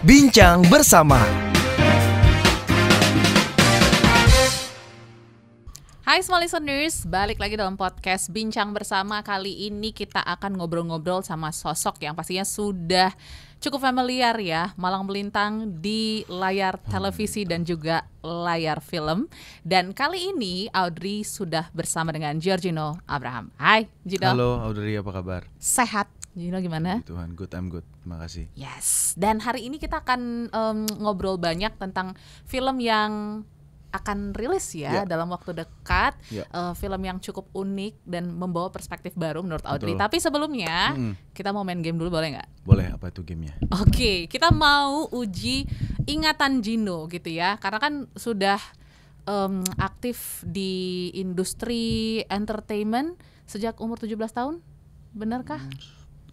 Bincang bersama. Hai semua listeners, balik lagi dalam podcast Bincang Bersama. Kali ini kita akan ngobrol-ngobrol sama sosok yang pastinya sudah cukup familiar ya, malang melintang di layar televisi dan juga layar film. Dan kali ini Audrey sudah bersama dengan Giorgino Abraham. Hai Gino. Halo Audrey, apa kabar? Sehat. Gino gimana? Tuhan, good, I'm good, terima kasih. Yes, dan hari ini kita akan ngobrol banyak tentang film yang akan rilis ya dalam waktu dekat, film yang cukup unik dan membawa perspektif baru menurut Audrey. Betul. Tapi sebelumnya kita mau main game dulu, boleh nggak? Boleh, apa itu gamenya? Oke, kita mau uji ingatan Gino gitu ya, karena kan sudah aktif di industri entertainment sejak umur 17 tahun, benarkah?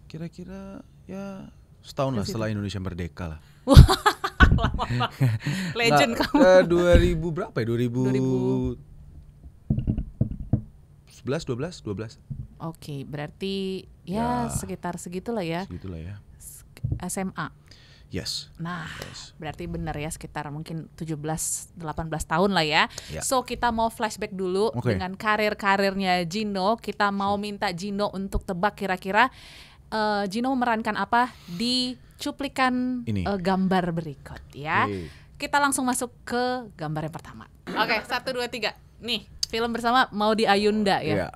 Kira-kira ya setahun lah setelah Indonesia merdeka lah. Lama banget. Legend kamu. 2000 berapa ya? 2011, 12. Oke, berarti ya sekitar segitulah ya. Segitulah ya. SMA. Yes. Nah, berarti benar ya, sekitar mungkin 17-18 tahun lah ya. So kita mau flashback dulu dengan karirnya Gino. Kita mau minta Gino untuk tebak kira-kira Gino memerankan apa di cuplikan gambar berikut ya. Kita langsung masuk ke gambar yang pertama. Oke, 1, 2, 3. Nih, film bersama Maudy Ayunda ya.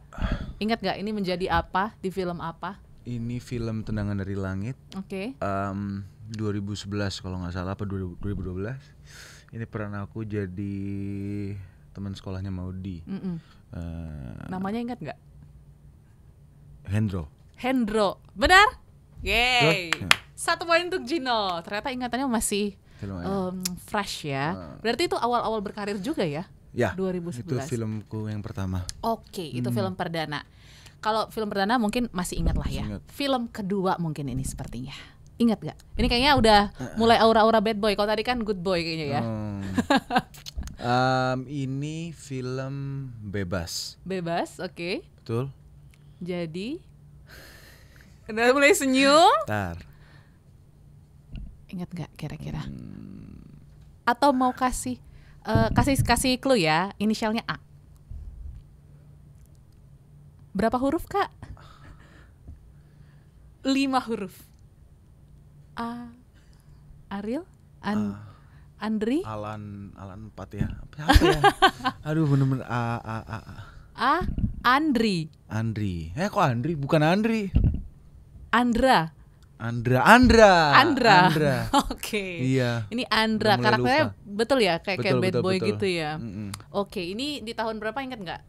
Ingat gak ini menjadi apa di film apa? Ini film Tendangan dari Langit. 2011 kalau nggak salah, apa 2012. Ini peran aku jadi teman sekolahnya Maudy. Namanya ingat nggak? Hendro, benar? Yeay. 1 poin untuk Gino. Ternyata ingatannya masih fresh ya. Berarti itu awal-awal berkarir juga ya? Ya, 2011. itu filmku yang pertama. Oke, itu film perdana. Kalau film perdana mungkin masih ingat lah ya. Film kedua mungkin ini sepertinya. Ingat gak? Ini kayaknya udah mulai aura-aura bad boy. Kalau tadi kan good boy kayaknya ya. Ini film Bebas. Bebas, oke. Betul. Jadi udah mulai senyum. Bentar. Ingat gak kira-kira? Atau mau kasih clue ya, inisialnya A. Berapa huruf Kak? 5 huruf. A. Ariel? Andri? Alan 4 ya. Apa ya? Aduh, bener-bener A. Andri. Kok Andri? Bukan Andri. Andra. Oke. Iya. Ini Andra, karakternya lupa. Betul ya, kayak bad boy gitu ya. Oke, ini di tahun berapa ingat nggak,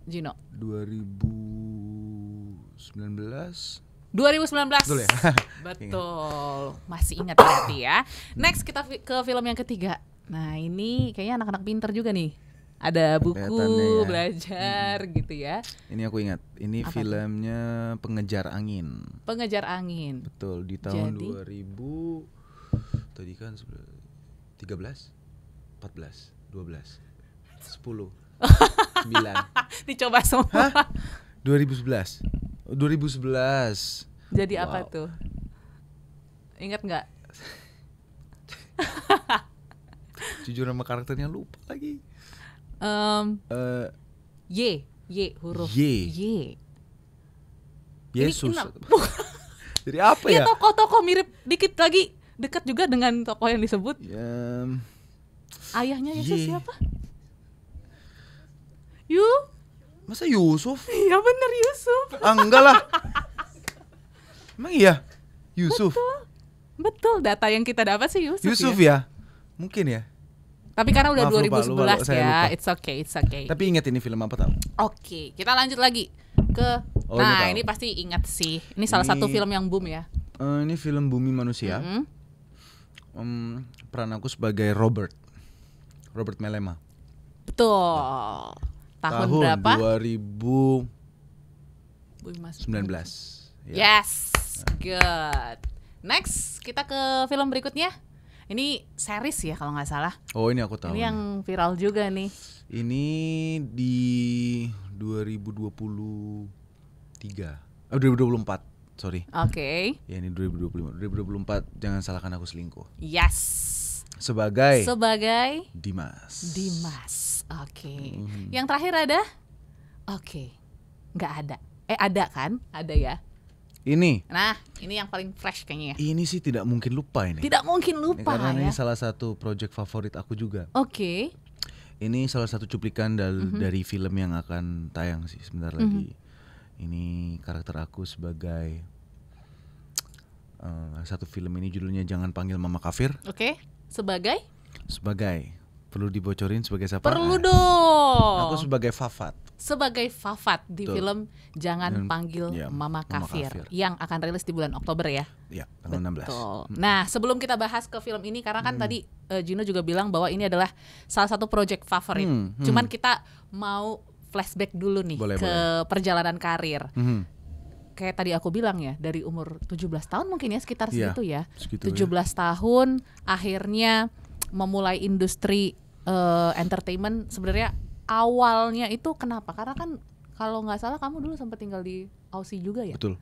Gino? 2019. Betul ya? Betul. Masih ingat berarti ya. Next kita ke film yang ketiga. Nah, ini kayaknya anak-anak pinter juga nih. Ada buku, belajar gitu ya. Ini aku ingat. Ini apa filmnya itu? Pengejar Angin. Betul, di tahun 2000. Tadi kan 13, 14, 12, 10, 9. Dicoba semua. 2011. Jadi apa tuh? Ingat nggak? Jujur sama karakternya lupa lagi. Y huruf Y. Yesus. Jadi apa ya? Tokoh-tokoh mirip dikit lagi, dekat juga dengan tokoh yang disebut. Ayahnya Yesus siapa? Masa Yusuf? Iya bener, Yusuf. Enggak lah. Emang iya? Yusuf. Betul, data yang kita dapat sih Yusuf ya? Mungkin ya. Tapi karena udah Maaf, 2011 lupa, ya, lupa. it's okay. Tapi ingat ini film apa tau? Oke, kita lanjut lagi ke. Ini pasti ingat sih. Ini salah satu film yang boom ya. Ini film Bumi Manusia. Peran aku sebagai Robert Melema. Betul. Tahun berapa? 2019. Yes, good. Next, kita ke film berikutnya. Ini series ya kalau nggak salah. Oh, ini aku tahu. Ini yang viral juga nih. Ini di 2023. 2024. sorry. Oke. Ya ini 2025. 2024 jangan salahkan aku selingkuh. Yes. Sebagai Dimas. Oke. Mhm. Yang terakhir ada? Oke. Nggak ada. Ada kan? Ada ya. Ini yang paling fresh kayaknya ya. Ini sih tidak mungkin lupa ini. Tidak mungkin lupa karena ya. ini salah satu project favorit aku juga. Oke. Ini salah satu cuplikan dari film yang akan tayang sih sebentar lagi. Ini karakter aku sebagai satu film ini judulnya Jangan Panggil Mama Kafir. Oke. Sebagai perlu dibocorin sebagai siapa? Perlu dong. Aku sebagai Fafat. Di film Jangan Panggil Mama Kafir yang akan rilis di bulan Oktober ya. Iya, tanggal 16. Nah, sebelum kita bahas ke film ini karena kan tadi Gino juga bilang bahwa ini adalah salah satu project favorit. Cuman kita mau flashback dulu nih perjalanan karir. Kayak tadi aku bilang ya, dari umur 17 tahun mungkin ya, sekitar segitu ya. 17 tahun akhirnya memulai industri entertainment. Sebenarnya awalnya itu kenapa? Karena kan kalau nggak salah kamu dulu sempat tinggal di Aussie juga ya? Betul.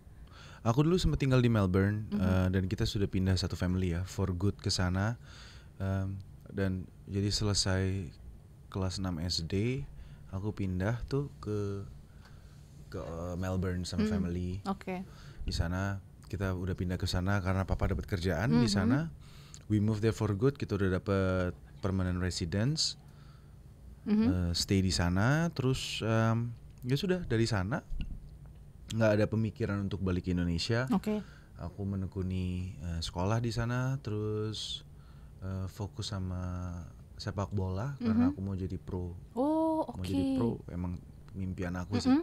Aku dulu sempat tinggal di Melbourne dan kita sudah pindah satu family ya for good ke sana. Dan jadi selesai kelas 6 SD aku pindah tuh ke Melbourne sama family. Oke. Di sana kita udah pindah ke sana karena papa dapat kerjaan di sana. We moved there for good. Kita udah dapat permanent residence. Stay di sana. Terus ya sudah dari sana nggak ada pemikiran untuk balik ke Indonesia. Oke. Aku menekuni sekolah di sana. Terus fokus sama sepak bola karena aku mau jadi pro. Oh, oke. Mau jadi pro, emang mimpian aku sih.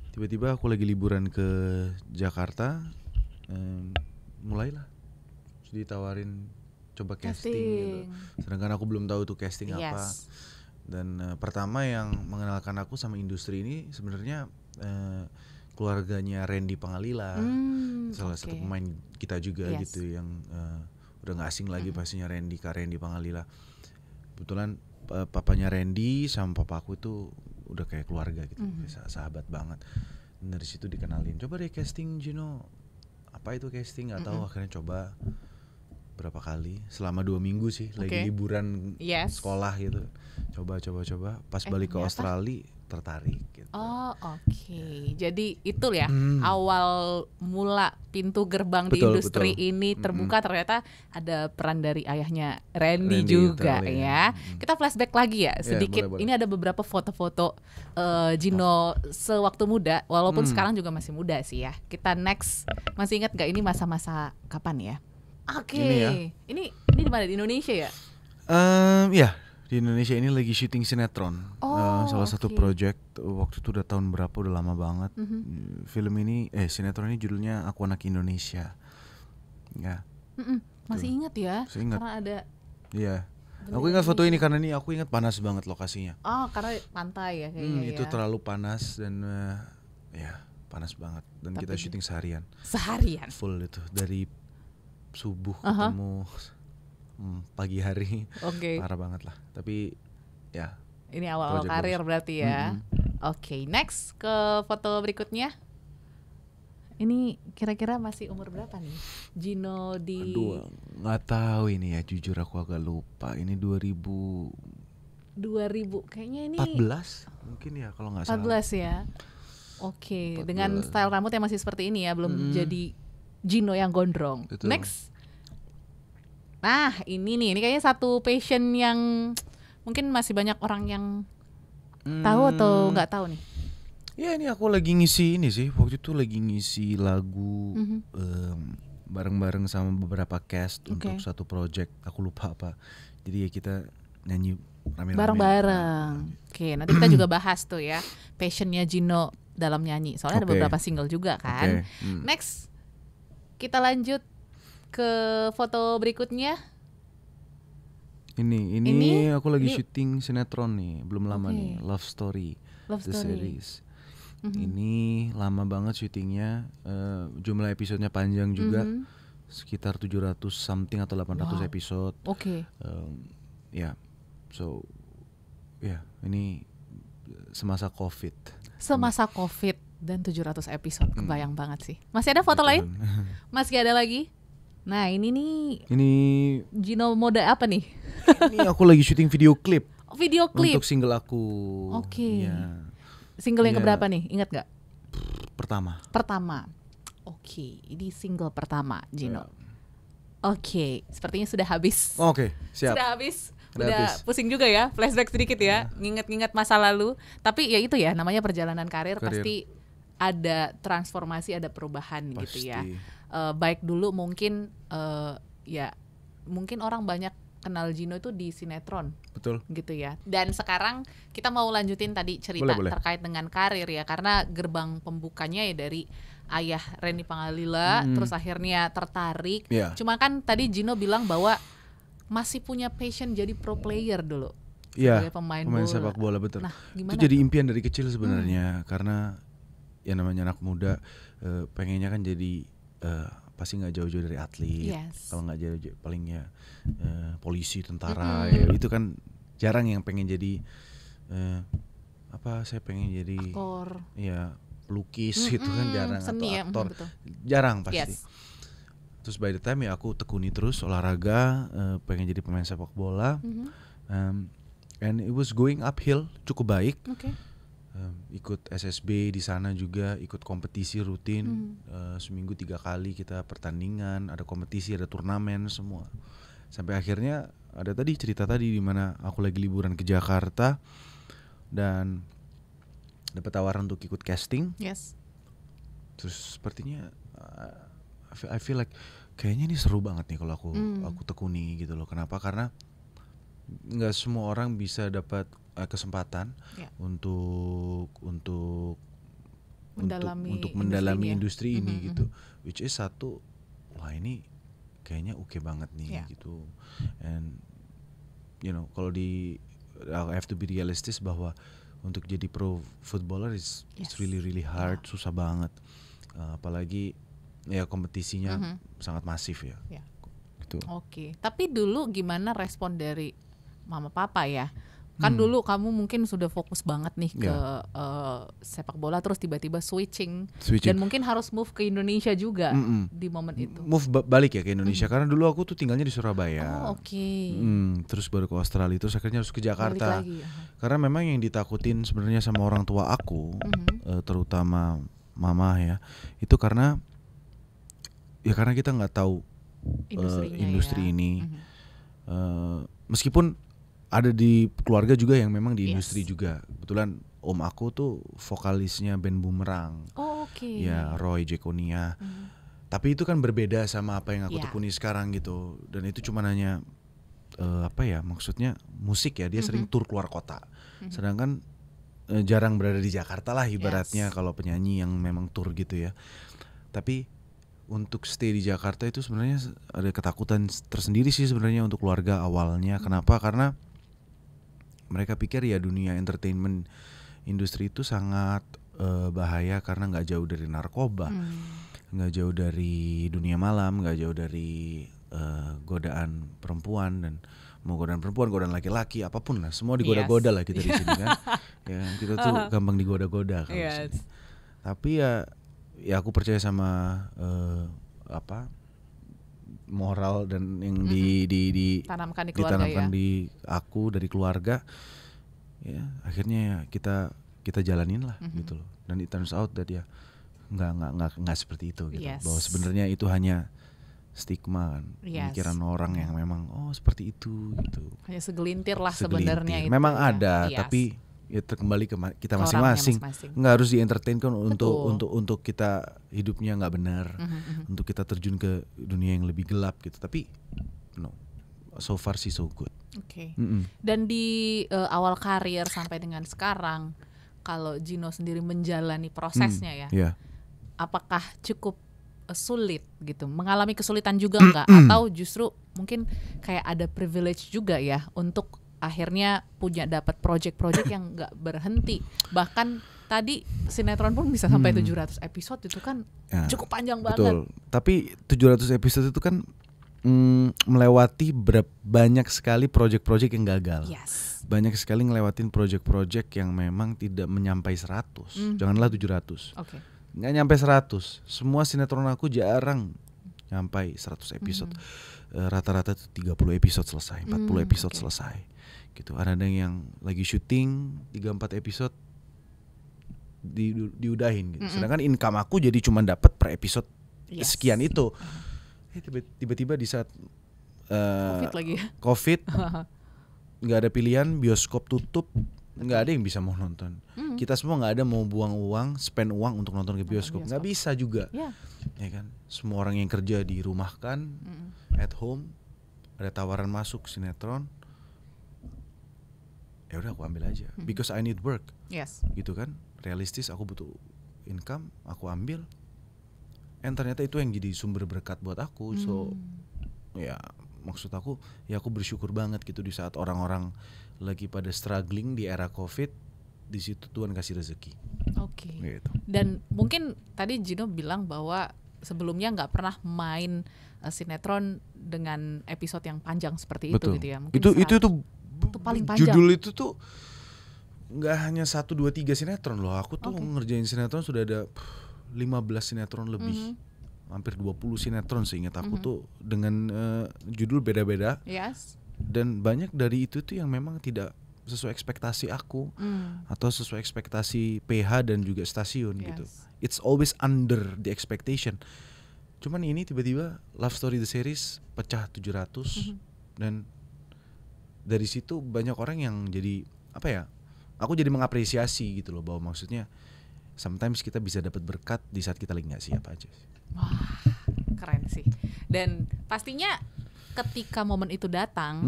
Tiba-tiba aku lagi liburan ke Jakarta, mulailah ditawarin coba casting gitu. Sedangkan aku belum tahu tuh casting apa. Dan pertama yang mengenalkan aku sama industri ini sebenarnya keluarganya Randy Pangalila, salah satu pemain kita juga gitu yang udah nggak asing lagi pastinya Kak Randy Pangalila. Kebetulan papanya Randy sama papa aku itu udah kayak keluarga gitu, kayak sahabat banget. Dan dari situ dikenalin, coba deh casting Gino. Apa itu casting? Nggak tahu, akhirnya coba berapa kali selama 2 minggu sih, lagi liburan sekolah gitu. Coba. Pas balik ke Australia tertarik gitu. Oh, oke. Jadi itu ya awal mula pintu gerbang di industri ini terbuka. Ternyata ada peran dari ayahnya Randy juga ya. Kita flashback lagi ya sedikit. Boleh. Ini ada beberapa foto-foto Gino sewaktu muda, walaupun sekarang juga masih muda sih ya. Kita next, masih ingat gak ini masa-masa kapan ya? Oke. Ini di mana, di Indonesia ya? Ya. Di Indonesia ini lagi syuting sinetron, salah satu project. Waktu itu udah tahun berapa, udah lama banget. Film ini, sinetron ini judulnya Aku Anak Indonesia. Ya. Masih ingat ya? Masih ingat. Karena ada. Iya. Aku ingat foto ini karena ini aku ingat panas banget lokasinya. Oh, karena pantai ya kayaknya. Itu terlalu panas dan ya panas banget. Dan kita syuting seharian. Full itu dari subuh ketemu pagi hari. Parah banget lah. Tapi ya. Ini awal karir berarti ya. Oke, next ke foto berikutnya. Ini kira-kira masih umur berapa nih Gino di? Aduh, nggak tahu ini ya, jujur aku agak lupa. Ini 2000 kayaknya ini 14 mungkin ya kalau nggak salah. 14 ya. Oke, dengan style rambut yang masih seperti ini ya, belum jadi Gino yang gondrong. Betul. Next. Nah, ini kayaknya satu passion yang mungkin masih banyak orang yang tahu atau nggak tahu nih. Ya, ini aku lagi ngisi ini sih. Waktu itu lagi ngisi lagu bareng-bareng sama beberapa cast untuk satu project. Aku lupa apa. Jadi ya kita nyanyi rame-rame bareng-bareng. Oke, nanti kita juga bahas tuh ya passionnya Gino dalam nyanyi. Soalnya ada beberapa single juga kan. Next, kita lanjut ke foto berikutnya. Ini aku lagi syuting sinetron nih, belum lama nih, Love Story. Series. Ini lama banget syutingnya, jumlah episodenya panjang juga, sekitar 700 something atau 800 episode. Ya, ini semasa COVID. Dan 700 episode, kebayang banget sih. Masih ada foto lain? Masih ada lagi? Nah ini nih. Ini Gino mode apa nih? Ini aku lagi syuting video klip. Video klip? Untuk single aku. Oke. Ya. Single yang keberapa nih? Ingat gak? Pertama. Oke, ini single pertama Gino. Oke, sepertinya sudah habis. Oke, siap. Sudah habis. Udah pusing juga ya, flashback sedikit ya, nginget-nginget masa lalu. Tapi ya itu ya, namanya perjalanan karir. Pasti ada transformasi, ada perubahan pasti. Gitu ya. Baik dulu mungkin ya mungkin orang banyak kenal Gino itu di sinetron. Betul. Gitu ya. Dan sekarang kita mau lanjutin tadi cerita terkait dengan karir ya, karena gerbang pembukanya ya dari ayah Reni Pangalila, terus akhirnya tertarik. Cuma kan tadi Gino bilang bahwa masih punya passion jadi pro player dulu. Sebagai pemain sepak bola, betul. Nah, gimana itu jadi impian dari kecil sebenarnya, karena ya namanya anak muda, pengennya kan jadi pasti nggak jauh-jauh dari atlet. Kalau nggak jauh-jauh paling ya polisi, tentara. Ya, itu kan jarang yang pengen jadi saya pengen jadi aktor. Ya pelukis gitu kan jarang, seni, atau aktor jarang pasti. Terus by the time ya aku tekuni terus olahraga, pengen jadi pemain sepak bola, and it was going uphill cukup baik. Ikut SSB di sana juga, ikut kompetisi rutin, seminggu 3 kali kita pertandingan, ada kompetisi, ada turnamen semua. Sampai akhirnya ada tadi cerita tadi di mana aku lagi liburan ke Jakarta dan dapat tawaran untuk ikut casting. Terus sepertinya I feel like kayaknya ini seru banget nih kalau aku tekuni gitu loh. Kenapa? Karena nggak semua orang bisa dapat kesempatan untuk mendalami industri ini gitu. Which is satu, wah ini kayaknya oke banget nih gitu. And you know, kalau I have to be realistic bahwa untuk jadi pro footballer it's really hard, susah banget. Apalagi ya kompetisinya sangat masif ya. Gitu. Oke. Tapi dulu gimana respon dari mama papa ya? Kan dulu kamu mungkin sudah fokus banget nih ke sepak bola, terus tiba-tiba switching. Dan mungkin harus move ke Indonesia juga di momen itu. Move balik ya ke Indonesia, karena dulu aku tuh tinggalnya di Surabaya. Terus baru ke Australia, terus akhirnya harus ke Jakarta. Karena memang yang ditakutin sebenarnya sama orang tua aku, terutama mama ya, itu karena kita nggak tahu industri ini. Meskipun ada di keluarga juga yang memang di industri juga. Kebetulan om aku tuh vokalisnya band Bumerang. Ya, Roy Jekonia. Tapi itu kan berbeda sama apa yang aku tekuni sekarang gitu. Dan itu cuma hanya maksudnya musik ya. Dia sering tur keluar kota. Sedangkan jarang berada di Jakarta lah ibaratnya kalau penyanyi yang memang tur gitu ya. Tapi untuk stay di Jakarta itu sebenarnya ada ketakutan tersendiri sih sebenarnya untuk keluarga awalnya. Kenapa? Karena mereka pikir ya dunia entertainment industri itu sangat bahaya karena nggak jauh dari narkoba, nggak jauh dari dunia malam, nggak jauh dari godaan perempuan, dan mau godaan perempuan, godaan laki-laki, apapun lah, semua digoda-goda lah kita di sini kan. Ya kita tuh gampang digoda-goda kalau sini. Tapi ya aku percaya sama moral dan yang ditanamkan di aku dari keluarga, ya akhirnya kita jalanin lah gitu loh. Dan it turns out that ya nggak seperti itu gitu. Bahwa sebenarnya itu hanya stigma kan, pikiran orang yang memang seperti itu gitu. Hanya segelintir lah sebenarnya itu. Memang ada, tapi ya kembali ke kita masing-masing. Nggak harus di-entertainkan untuk kita hidupnya nggak benar, untuk kita terjun ke dunia yang lebih gelap gitu. Tapi no, so far sih so good. Dan di awal karir sampai dengan sekarang, kalau Gino sendiri menjalani prosesnya apakah cukup sulit gitu? Mengalami kesulitan juga nggak? Atau justru mungkin kayak ada privilege juga ya untuk akhirnya dapat project-project yang nggak berhenti. Bahkan tadi sinetron pun bisa sampai 700 episode, itu kan cukup panjang banget. Betul. Tapi 700 episode itu kan melewati banyak sekali project-project yang gagal. Yes. Banyak sekali ngelewatin project-project yang memang tidak menyampai 100. Janganlah 700. Okay. Nggak nyampe 100. Semua sinetron aku jarang nyampai 100 episode. Rata-rata tuh 30 episode selesai, 40 episode selesai. Gitu. Ada yang lagi syuting 3-4 episode diudahin gitu. Sedangkan income aku jadi cuma dapat per episode sekian itu. Tiba-tiba di saat COVID lagi ya? COVID nggak ada pilihan, bioskop tutup, nggak ada yang bisa mau nonton. Kita semua nggak ada mau buang uang, spend uang untuk nonton ke bioskop, nggak bisa juga. Ya kan, semua orang yang kerja dirumahkan, at home, ada tawaran masuk sinetron, ya udah aku ambil aja, because I need work, gitu kan, realistis, aku butuh income, aku ambil, and ternyata itu yang jadi sumber berkat buat aku, so ya. Maksud aku, ya aku bersyukur banget gitu di saat orang-orang lagi pada struggling di era COVID, di situ Tuhan kasih rezeki. Oke. Gitu. Dan mungkin tadi Gino bilang bahwa sebelumnya nggak pernah main sinetron dengan episode yang panjang seperti itu gitu ya. Mungkin itu paling panjang. Judul itu tuh nggak hanya 1, 2, 3 sinetron loh. Aku tuh ngerjain sinetron sudah ada 15 sinetron lebih. Hampir 20 sinetron seingat aku tuh dengan judul beda-beda. Dan banyak dari itu tuh yang memang tidak sesuai ekspektasi aku atau sesuai ekspektasi PH dan juga stasiun gitu. It's always under the expectation. Cuman ini tiba-tiba Love Story the Series pecah 700 dan dari situ banyak orang yang jadi apa ya? Aku jadi mengapresiasi gitu loh, bahwa maksudnya sometimes kita bisa dapat berkat di saat kita lagi nggak siap aja. Wah, keren sih. Dan pastinya ketika momen itu datang,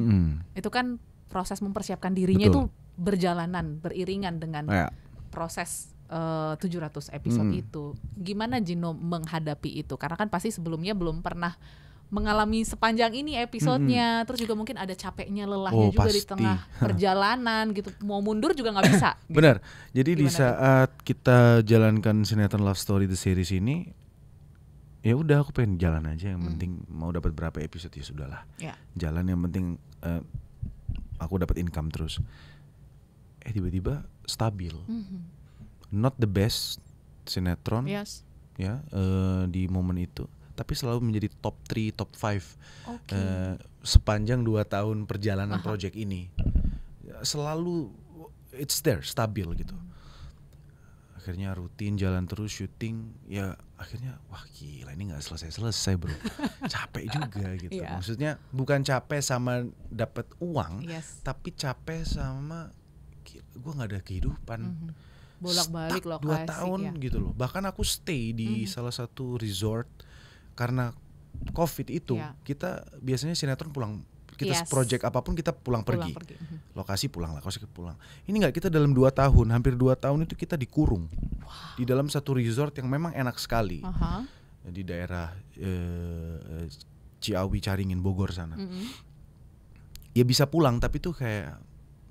itu kan proses mempersiapkan dirinya itu berjalanan, beriringan dengan proses 700 episode itu. Gimana Gino menghadapi itu? Karena kan pasti sebelumnya belum pernah mengalami sepanjang ini episodenya, terus juga mungkin ada capeknya, lelahnya juga di tengah perjalanan gitu. Mau mundur juga nggak bisa. Gitu. Benar. Jadi di saat kita jalankan sinetron Love Story the Series ini, ya udah aku pengen jalan aja. Yang penting mau dapat berapa episode ya sudahlah. Jalan, yang penting aku dapat income terus. Tiba-tiba stabil. Not the best sinetron, ya di momen itu. Tapi selalu menjadi top 3, top 5 sepanjang 2 tahun perjalanan project ini. Selalu it's there, stabil gitu. Akhirnya rutin jalan terus syuting, ya akhirnya wah gila ini gak selesai bro. Capek juga gitu. Maksudnya bukan capek sama dapat uang, tapi capek sama gue gak ada kehidupan. Bolak-balik lokasi 2 tahun gitu loh. Bahkan aku stay di salah satu resort. Karena COVID itu kita biasanya sinetron pulang, kita project apapun kita pulang pergi. Lokasi pulang. Ini enggak, kita dalam 2 tahun, hampir 2 tahun itu kita dikurung di dalam satu resort yang memang enak sekali di daerah Ciawi, Caringin, Bogor sana. Ya bisa pulang, tapi tuh kayak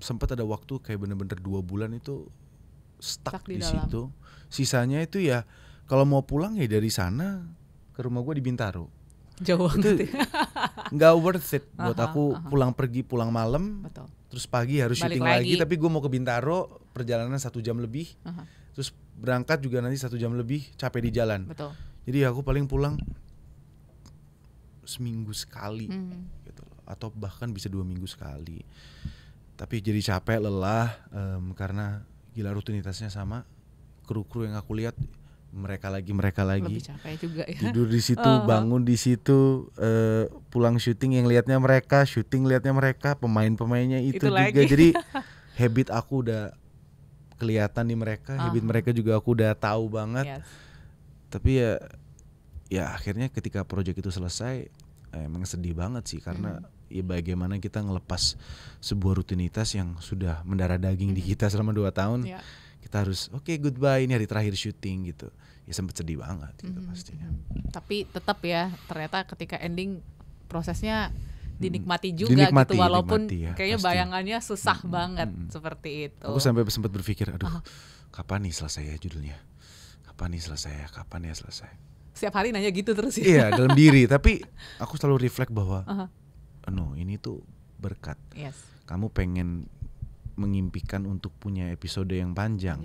sempat ada waktu kayak bener-bener 2 bulan itu stuck di situ. Sisanya itu ya kalau mau pulang ya dari sana ke rumah gue di Bintaro. Jauh banget. Nggak worth it buat aku pulang pergi, pulang malam, terus pagi harus syuting lagi. Tapi gue mau ke Bintaro, perjalanan 1 jam lebih, terus berangkat juga nanti 1 jam lebih, capek di jalan. Jadi aku paling pulang seminggu sekali, gitu, atau bahkan bisa 2 minggu sekali. Tapi jadi capek, lelah, karena gila rutinitasnya sama. Kru-kru yang aku lihat mereka lagi lebih capek juga ya. Tidur di situ, bangun di situ, pulang syuting yang liatnya mereka, syuting liatnya mereka, pemain-pemainnya itu juga lagi. Jadi habit aku udah kelihatan di mereka, habit mereka juga aku udah tahu banget. Tapi ya akhirnya ketika project itu selesai, emang sedih banget sih, karena ya bagaimana kita ngelepas sebuah rutinitas yang sudah mendarah daging di kita selama 2 tahun. Kita harus goodbye, ini hari terakhir syuting gitu. Ya sempet sedih banget gitu pastinya. Tapi tetap ya, ternyata ketika ending prosesnya dinikmati juga gitu, walaupun kayaknya pasti. Bayangannya susah banget seperti itu. Aku sampai sempat berpikir, aduh kapan nih selesai ya judulnya? Kapan ya selesai? setiap hari nanya gitu terus ya. Iya, dalam diri. Tapi aku selalu reflect bahwa no, ini tuh berkat. Yes. Kamu pengen mengimpikan untuk punya episode yang panjang.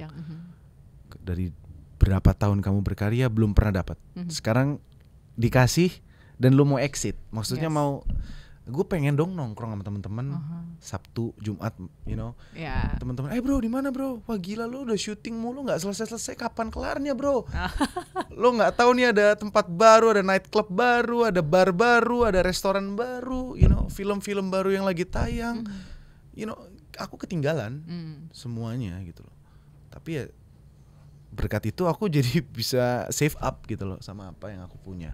Dari berapa tahun kamu berkarya belum pernah dapat. Sekarang dikasih dan lu mau exit. Maksudnya mau, gue pengen dong nongkrong sama teman-teman Sabtu, Jumat, teman-teman, bro di mana bro? Wah gila lu udah syuting mulu nggak selesai kapan kelarnya bro? Lo nggak tahu nih ada tempat baru, ada night club baru, ada bar baru, ada restoran baru, film-film baru yang lagi tayang, aku ketinggalan semuanya gitu loh. Tapi ya berkat itu aku jadi bisa save up gitu loh sama apa yang aku punya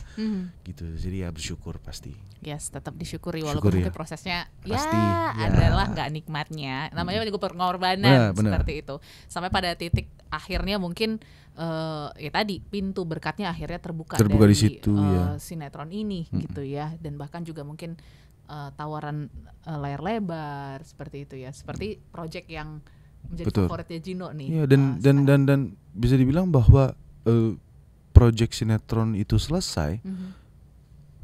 gitu. Jadi ya bersyukur pasti. Yes, tetap disyukuri walaupun mungkin prosesnya pasti, adalah nggak nikmatnya. Namanya juga pengorbanan seperti itu. Sampai pada titik akhirnya mungkin ya tadi pintu berkatnya akhirnya terbuka dari di situ, sinetron ini gitu ya. Dan bahkan juga mungkin tawaran layar lebar seperti itu ya. Seperti project yang menjadi favoritnya Gino nih. Iya, dan bisa dibilang bahwa project sinetron itu selesai,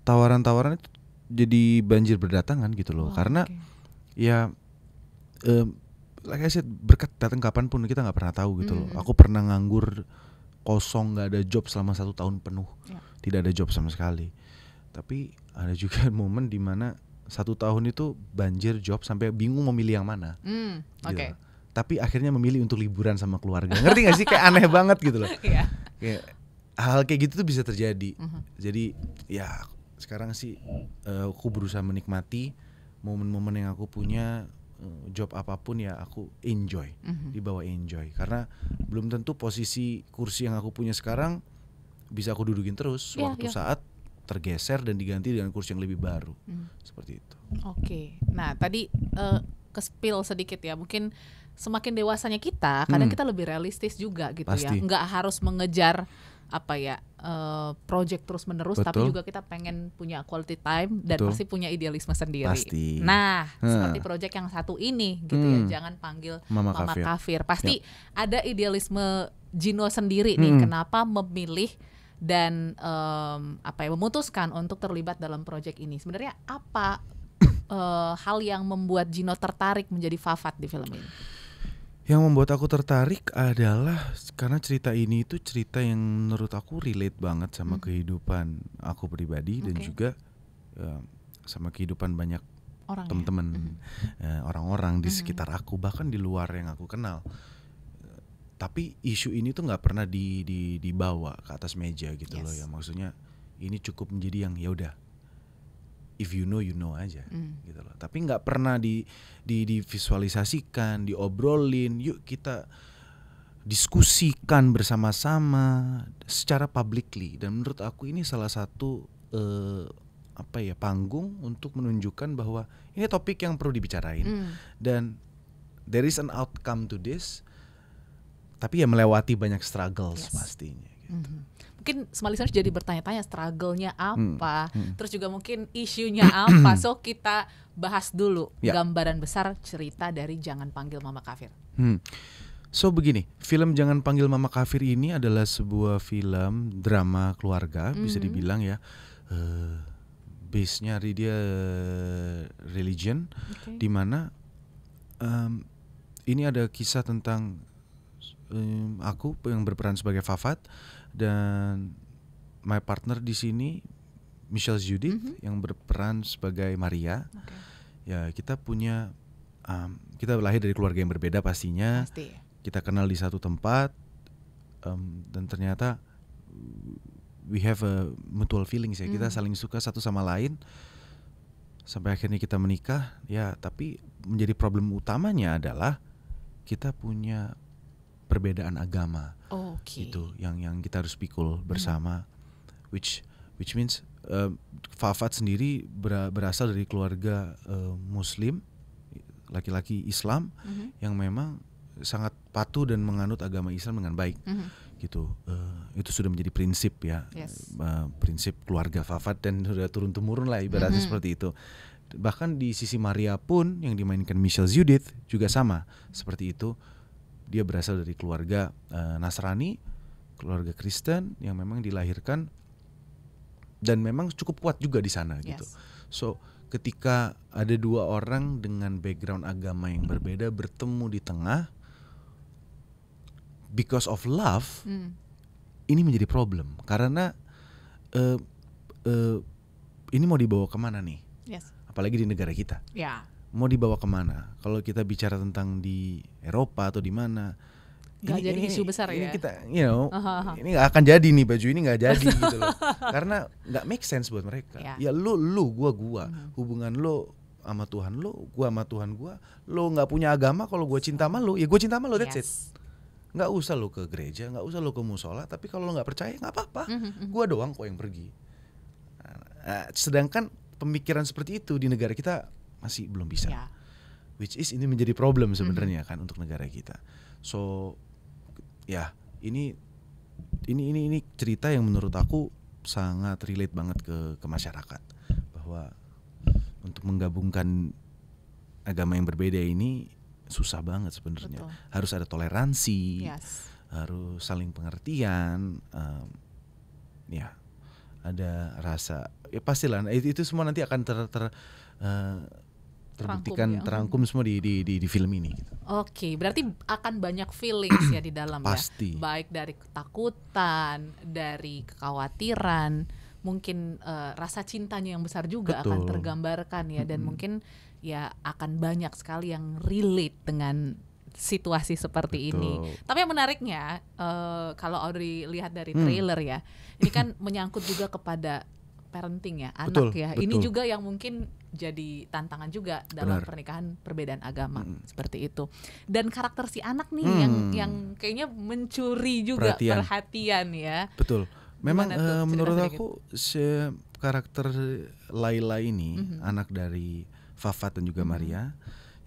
tawaran-tawaran itu jadi banjir berdatangan gitu loh. Karena ya like I said, berkat datang kapanpun kita nggak pernah tahu gitu loh. Aku pernah nganggur kosong, nggak ada job selama 1 tahun penuh, tidak ada job sama sekali. Tapi ada juga momen dimana 1 tahun itu banjir job sampai bingung memilih yang mana. Gitu. Tapi akhirnya memilih untuk liburan sama keluarga. Ngerti gak sih? Kayak aneh banget gitu loh. Kayak hal kayak gitu tuh bisa terjadi. Jadi ya sekarang sih aku berusaha menikmati momen-momen yang aku punya. Job apapun ya aku enjoy, dibawa enjoy. Karena belum tentu posisi kursi yang aku punya sekarang bisa aku dudukin terus saat tergeser dan diganti dengan kursi yang lebih baru. Seperti itu. Oke. Nah tadi ke-spill sedikit ya, mungkin semakin dewasanya kita, kadang kita lebih realistis juga gitu. Pasti. Ya. Nggak harus mengejar project terus menerus, tapi juga kita pengen punya quality time dan pasti punya idealisme sendiri. Pasti. Nah, seperti project yang satu ini gitu ya, jangan panggil Mama Kafir. Pasti ada idealisme Gino sendiri nih, kenapa memilih dan memutuskan untuk terlibat dalam project ini. Sebenarnya apa hal yang membuat Gino tertarik menjadi Fafat di film ini? Yang membuat aku tertarik adalah karena cerita ini itu cerita yang menurut aku relate banget sama kehidupan aku pribadi dan juga sama kehidupan banyak teman-teman, orang-orang di sekitar aku, bahkan di luar yang aku kenal. Tapi isu ini tuh nggak pernah dibawa ke atas meja gitu loh ya. Maksudnya ini cukup menjadi yang ya udah, if you know aja gitu loh. Tapi nggak pernah divisualisasikan, diobrolin. Yuk kita diskusikan bersama-sama secara publicly. Dan menurut aku ini salah satu panggung untuk menunjukkan bahwa ini topik yang perlu dibicarain. Dan there is an outcome to this. Tapi ya melewati banyak struggles pastinya. Gitu. Mungkin semua listeners jadi bertanya-tanya struggle-nya apa, terus juga mungkin isunya apa. So kita bahas dulu gambaran besar cerita dari Jangan Panggil Mama Kafir. So begini, film Jangan Panggil Mama Kafir ini adalah sebuah film drama keluarga, bisa dibilang ya. Base-nya dia religion, di mana ini ada kisah tentang aku yang berperan sebagai Fafat dan my partner di sini Michelle Judith yang berperan sebagai Maria. Ya kita punya kita lahir dari keluarga yang berbeda pastinya. Kita kenal di satu tempat dan ternyata we have a mutual feelings ya. Kita saling suka satu sama lain sampai akhirnya kita menikah. Ya tapi menjadi problem utamanya adalah kita punya perbedaan agama, itu yang kita harus pikul bersama, which means Fafat sendiri berasal dari keluarga Muslim, laki-laki Islam yang memang sangat patuh dan menganut agama Islam dengan baik, gitu. Itu sudah menjadi prinsip ya, prinsip keluarga Fafat dan sudah turun temurun lah ibaratnya seperti itu. Bahkan di sisi Maria pun yang dimainkan Michelle Judith juga sama seperti itu. Dia berasal dari keluarga Nasrani, keluarga Kristen yang memang dilahirkan dan memang cukup kuat juga di sana gitu. So ketika ada dua orang dengan background agama yang berbeda bertemu di tengah because of love, ini menjadi problem karena ini mau dibawa kemana nih? Apalagi di negara kita. Mau dibawa kemana? Kalau kita bicara tentang di Eropa atau di mana, nggak jadi isu besar ini ya. Kita, ini nggak akan jadi nih, baju ini nggak jadi gitu loh. Karena nggak make sense buat mereka. Ya lu, gua. Hubungan lu sama Tuhan lu, gua sama Tuhan gua. Lu nggak punya agama, kalau gua cinta sama lu, ya gua cinta sama lu, that's it. Nggak usah lu ke gereja, nggak usah lu ke musola. Tapi kalau lu nggak percaya, nggak apa-apa. Gua doang kok yang pergi. Sedangkan pemikiran seperti itu di negara kita masih belum bisa, which is ini menjadi problem sebenarnya kan untuk negara kita. So ya ini cerita yang menurut aku sangat relate banget ke masyarakat, bahwa untuk menggabungkan agama yang berbeda ini susah banget sebenarnya. Harus ada toleransi, harus saling pengertian, ada rasa, ya pastilah itu semua nanti akan terbuktikan, terangkum semua di film ini gitu. Oke, berarti akan banyak feelings ya di dalam. Pasti. Ya, baik dari ketakutan, dari kekhawatiran, mungkin rasa cintanya yang besar juga akan tergambarkan ya, dan mungkin ya akan banyak sekali yang relate dengan situasi seperti ini. Tapi yang menariknya kalau Audrey lihat dari trailer ya, ini kan menyangkut juga kepada parenting ya, anak ya. Ini juga yang mungkin jadi tantangan juga dalam pernikahan perbedaan agama seperti itu. Dan karakter si anak nih yang kayaknya mencuri juga perhatian ya. Betul. Memang menurut aku karakter Laila ini anak dari Fafat dan juga Maria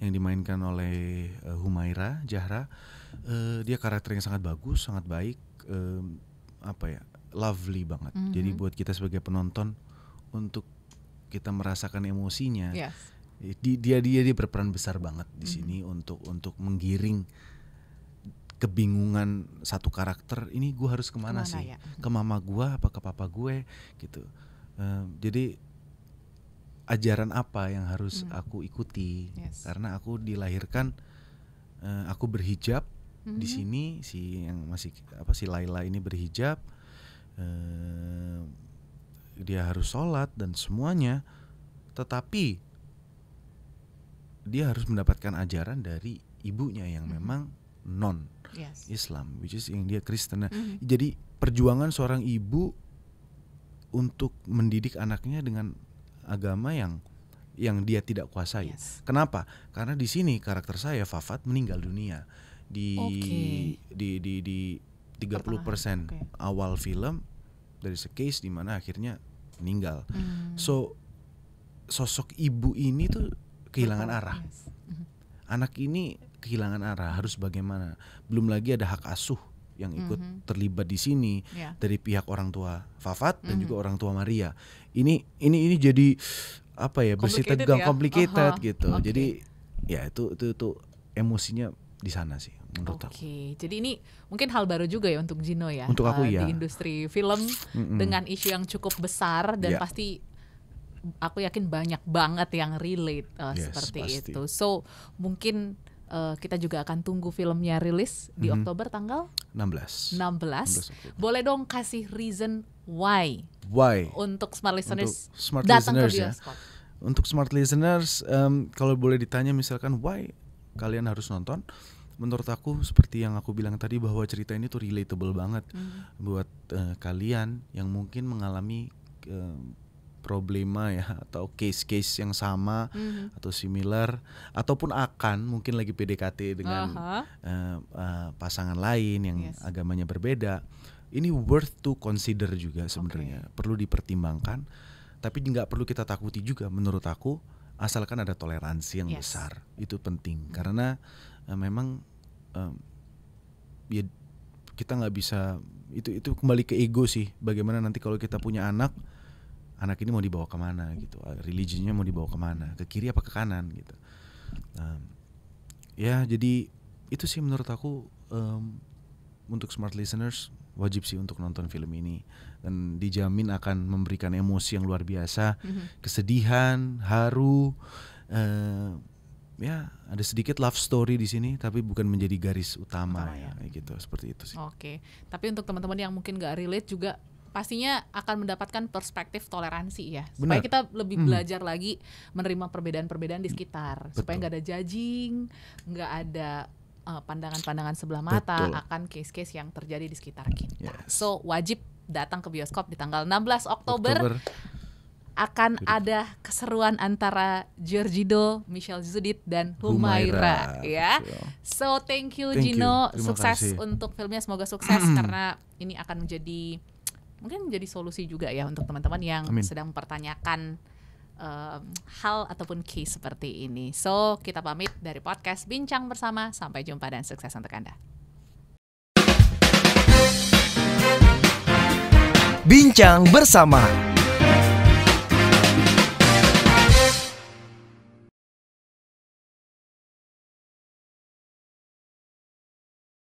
yang dimainkan oleh Humaira Zahra, dia karakter yang sangat bagus, sangat baik, lovely banget. Jadi buat kita sebagai penonton untuk kita merasakan emosinya, dia berperan besar banget di sini untuk menggiring kebingungan satu karakter. Ini gue harus kemana sih? Ke mama gue apa ke papa gue gitu. Jadi ajaran apa yang harus aku ikuti? Karena aku dilahirkan, aku berhijab di sini, si Laila ini berhijab, dia harus sholat dan semuanya, tetapi dia harus mendapatkan ajaran dari ibunya yang memang non Islam, which is yang dia Kristen. Jadi perjuangan seorang ibu untuk mendidik anaknya dengan agama yang dia tidak kuasai. Kenapa? Karena di sini karakter saya Fafat meninggal dunia di 30% awal film. Dari case di mana akhirnya meninggal. So sosok ibu ini tuh kehilangan arah. Anak ini kehilangan arah, harus bagaimana? Belum lagi ada hak asuh yang ikut terlibat di sini dari pihak orang tua Fafat dan juga orang tua Maria. Ini jadi bersih tegang, complicated gitu. Jadi ya itu emosinya di sana sih menurut aku. Jadi ini mungkin hal baru juga ya untuk Gino ya. Untuk aku di industri film dengan isu yang cukup besar dan pasti aku yakin banyak banget yang relate seperti itu. So mungkin kita juga akan tunggu filmnya rilis di Oktober tanggal 16. Boleh dong kasih reason why untuk smart listeners datang ke bioskop. Untuk smart listeners, kalau boleh ditanya misalkan why kalian harus nonton, menurut aku seperti yang aku bilang tadi, bahwa cerita ini tuh relatable banget buat kalian yang mungkin mengalami problema ya, atau case-case yang sama atau similar, ataupun akan mungkin lagi PDKT dengan pasangan lain yang agamanya berbeda. Ini worth to consider juga sebenarnya, perlu dipertimbangkan, tapi nggak perlu kita takuti juga menurut aku, asalkan ada toleransi yang besar. Itu penting karena memang ya kita nggak bisa, itu kembali ke ego sih. Bagaimana nanti kalau kita punya anak ini mau dibawa kemana gitu, religinya mau dibawa kemana, ke kiri apa ke kanan gitu. Ya jadi itu sih menurut aku, untuk smart listeners wajib sih untuk nonton film ini, dan dijamin akan memberikan emosi yang luar biasa, kesedihan, haru, ya ada sedikit love story di sini, tapi bukan menjadi garis utama ya, gitu, seperti itu sih. Oke, tapi untuk teman-teman yang mungkin gak relate juga pastinya akan mendapatkan perspektif toleransi ya. Supaya kita lebih belajar lagi menerima perbedaan-perbedaan di sekitar. Betul. Supaya gak ada judging, gak ada pandangan-pandangan sebelah mata akan case-case yang terjadi di sekitar kita. Yes. So wajib datang ke bioskop di tanggal 16 Oktober. Akan ada keseruan antara Giorgino, Michelle Zudit, dan Humaira ya. So thank you Gino, sukses untuk filmnya, semoga sukses karena ini akan menjadi solusi juga ya untuk teman-teman yang sedang mempertanyakan hal ataupun case seperti ini. So kita pamit dari podcast Bincang Bersama, sampai jumpa dan sukses untuk Anda. Bincang Bersama.